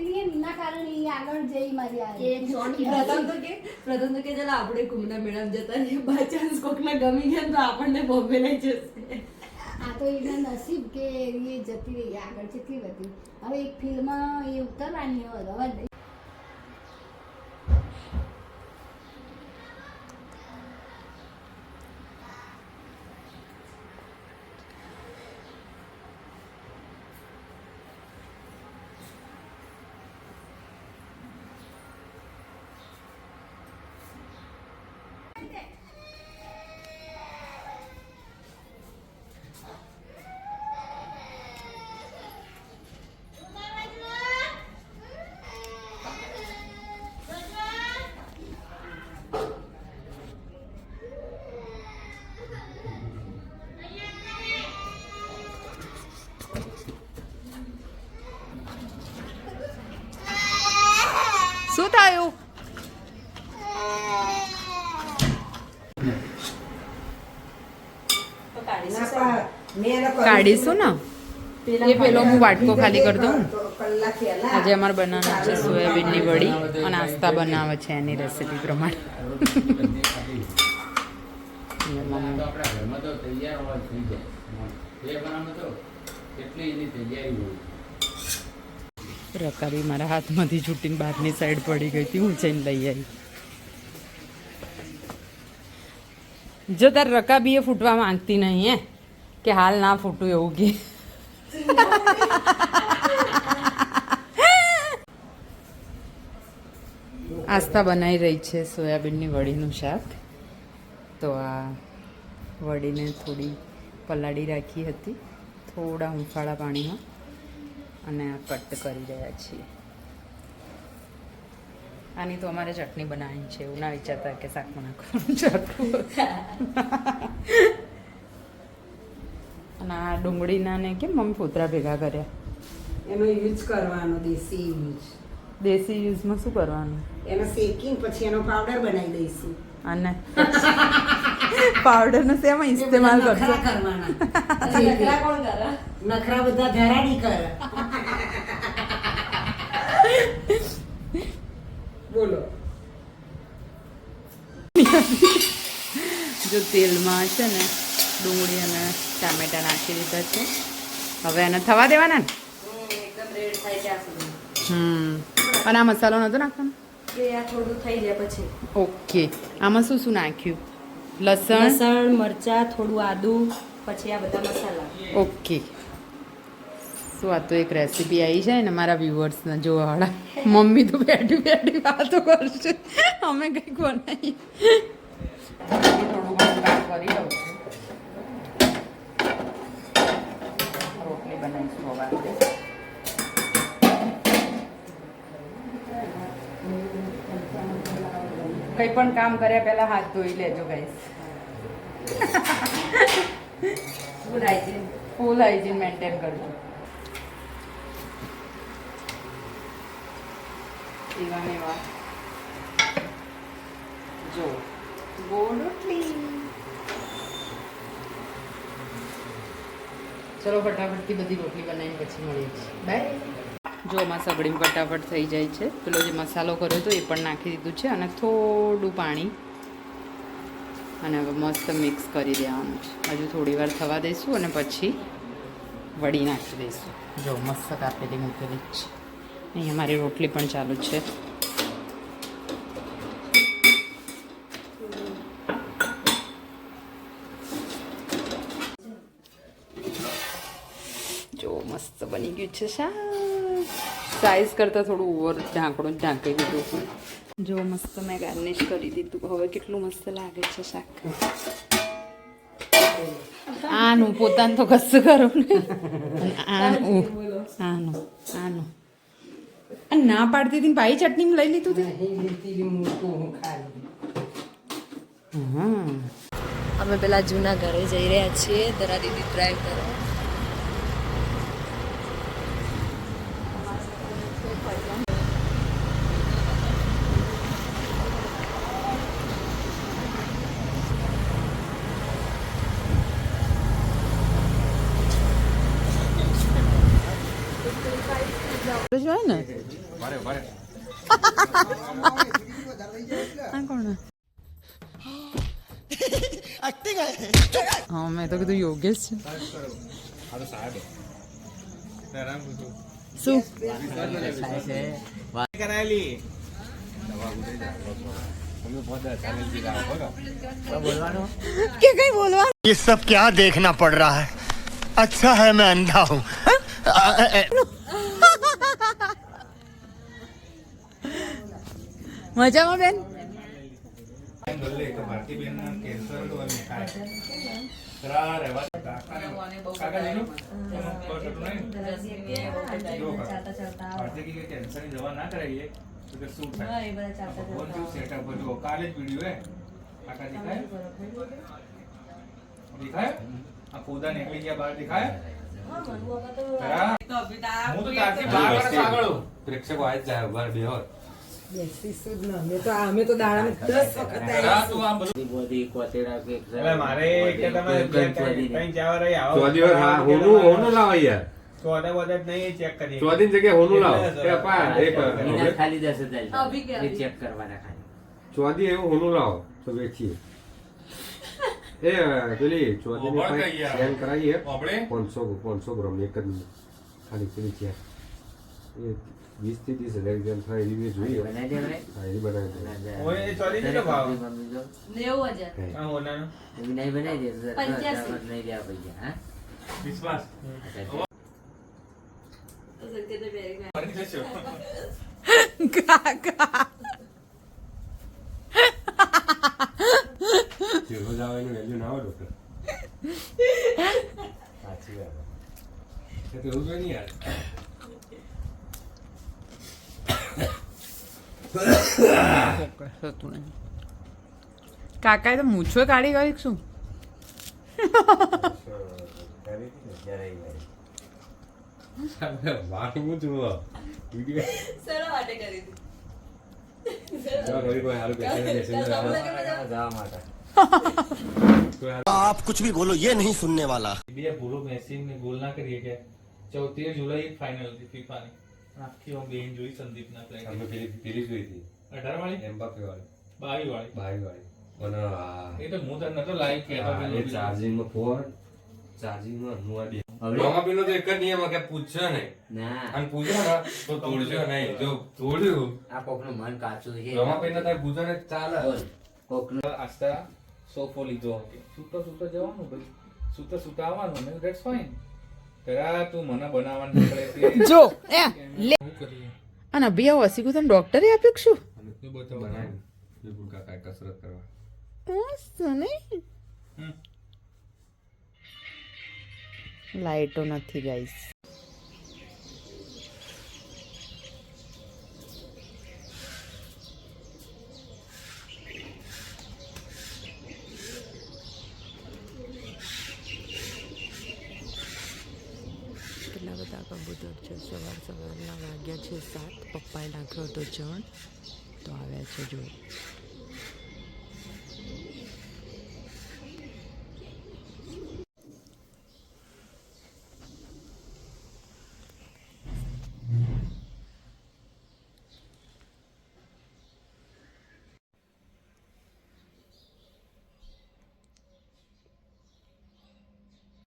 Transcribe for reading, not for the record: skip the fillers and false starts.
એના કારણે એ આગળ જઈ મારી આ પ્રથમ તો કે ચાલ આપણે કુંભના મેળામાં જતા રહીએ, બાય ચાન્સ કોકના ગમી ગયા તો આપણને બોમ્બે લઈ જશે. આ તો એના નસીબ કે એ જતી રહી આગળ કેટલી બધી. હવે એક ફિલ્મ એ ઉતરવાની હોય હવે શું થયું? કાઢીશું ને એ પેલો હું વાટકો ખાલી કરી દઉં. આજે અમારે બનાવવાનું છે સોયાબીનની વડી અને નાસ્તા બનાવે છે એની રેસીપી પ્રમાણે. રકાબી મારા હાથમાંથી છૂટીને બહારની સાઈડ પડી ગઈ હતી, હું જઈને લઈ આવી. જો તાર રકાબી એ ફૂટવા માંગતી નહીં હે કે હાલ ના ફૂટું એવું કે આસ્તા બનાવી રહી છે સોયાબીનની વડીનું શાક. તો આ વડીને થોડી પલાળી રાખી હતી થોડા હુંફાળા પાણીમાં અને આ કટ કરી રહ્યા છીએ. આની તો અમારે ચટણી બનાવવાની છે, એવું ના વિચારતા કે શાકમાં નાખવાનું ચાટવું. અને આ ડુંગળીના ને કેમ મમ્મી ફોતરા ભેગા કર્યા? એનો યુઝ કરવાનો દેશી યુઝ. દેશી યુઝમાં શું કરવાનું? એનો શેકીને પછી એનો પાવડર બનાવી દઈશું. અને પાવડરનો શેમાં ઇસ્તેમાલ કરશો? કરવાના નખરા કોણ કરે? નખરા બધા ધરાડી કરે. બોલો. જો તેલમાં છે ને ડુંગળી અને ટામેટા નાખી દીધા છે, હવે એને થવા દેવાના ને. એકદમ રેડ થાય ત્યાં સુધી. અને આ મસાલો નતો નાખવાનો? કે આ થોડું થઈ જાય પછી. ઓકે. આમાં શું શું નાખ્યું? લસણ, લસણ, મરચા, થોડું આદુ, પછી આ બધા મસાલા. ઓકે. શું આ તો એક રેસીપી આવી જાય ને મારા વ્યુઅર્સને જોવાવાળા. મમ્મી તો બેઠી બેઠી વાતો કરશે, અમે કંઈક બનાવીએ. થોડું ઘણું કામ કરી લઉં છું. રોટલી બનાવીશું હવે આપણે. કંઈ પણ કામ કર્યા પહેલા હાથ ધોઈ લેજો ગાઈસ. ફૂલ હાઇજીન મેન્ટેન કરજો. એવા ને એવા જો ગોળ રોટલી. ચલો ફટાફટથી બધી રોટલી બનાવીને પછી મળીએ છીએ. બાય. જો આમાં સગડી ફટાફટ થઈ જાય છે. પેલો જે મસાલો કર્યો હતો એ પણ નાખી દીધું છે અને થોડું પાણી અને હવે મસ્ત મિક્સ કરી દેવાનું છે. હજુ થોડી વાર થવા દઈશું અને પછી વડી નાખી દઈશું. જો મસ્ત કાપેલી મૂકેલી જ છે. અહીંયા મારી રોટલી પણ ચાલુ છે. જો મસ્ત બની ગયું છે શાક. સાઈઝ કરતાં થોડું ઓવર ઢાંકણું જ ઢાંકી દીધું. જો મસ્ત મેં ગાર્નિશ કરી દીધું. હવે કેટલું મસ્ત લાગે છે શાક. આનું પોતાનું તો કશું કરું ને. આનું આનું ના પાડતી હતી પાઈ ચટણી લઈ લીધું હતું. અમે પેલા જૂના ઘરે જઈ રહ્યા છીએ. દરા દીદી ડ્રાઈવ કરો. હોય ને આ કોણ હા મેં તો કીધું યોગેશ છે શું કે કઈ બોલવા ये सब क्या देखना पड़ रहा है अच्छा है मैं अंधा हूँ મજામાં બેન ખોદા નીકળી ગયા બહાર દેખાય પ્રેક્ષકો આજ જાય બાર બે હોય બેસીશું જ ના. અમે તો દાડામાં 10 વખત આવીશું. મારે કે તમે કઈ જવા રહી આવો ચોથી વાર હા, હોનું લાવો યાર. ચોદા બોદા જ નહીં ચેક કરીએ ચોથી જગ્યાએ હોનું લાવો. એ પા, એક અભી કે ચોથી એવું હોનું લાવો તો વેચીએ. એ પેલી ચોથી સ્કેન કરાવીએ 500 ગ્રામ એક જ ખાલી પેલી છે એ 20 થી 30 હજાર ગ્રામ થાય એવી મેં જોઈએ. હા, એ બનાવી દે. ઓય એ ચોદી કેટલો ભાવ 90,000 આ હોનાનો વિશ્વાસ કાકા રોજ આવે એનું વેલ્યુ ના હોય ડોક્ટર. સાચી વાત. એ તો એવું જોઈએ ને યાર. કાકાએ તો મૂછો કાઢી ગઈ શું વાત હું જુઓ વિડીયો શેના માટે કરી હતી કોઈ સારું आप कुछ भी बोलो ये नहीं सुनने वाला બે ભૂલો મેસી ને ગોલ ના કરીએ કે 14 જુલાઈ ફાઇનલ હતી ફીફાની આખી હું બેન જોઈ સંદીપના પ્લે અમે પેલી જોઈ હતી 18 વાળી એમ્બાપે વાળી 22 વાળી 22 વાળી અને એ તો હું તને નતો લાઈક કહેતો એ ચાર્જિંગમાં ફોન ચાર્જિંગમાં હું આ બે રોમાપીનો તો એક જ નિયમ કે પૂછશે નહીં અને પૂછો ને તો તોડશો નહીં જો તોડ્યું આ કોકનું મન કાચું છે રોમાપીને તારે પૂછો ને ચાલે કોકનું આસ્તા સોફો લીધો સૂતો જવાનું ભાઈ સૂતા આવવાનું ને ધેટ્સ ફાઇન તેરા તું મને બનાવવાનું નીકળે છે જો એ શું કરીએ અને અભિયા વસીકુ તમે ડોક્ટરે આપ્યું કે શું એ બધું બનાવી વિપુલ કાકા કસરત કરવા મસ્ત નહીં લાઈટો નથી ગાઈસ કેટલા બધા કબૂતર છે સવારના વાગ્યા છે 7 પપ્પાએ નાખ્યો હતો ચણ તો આવ્યા છે જો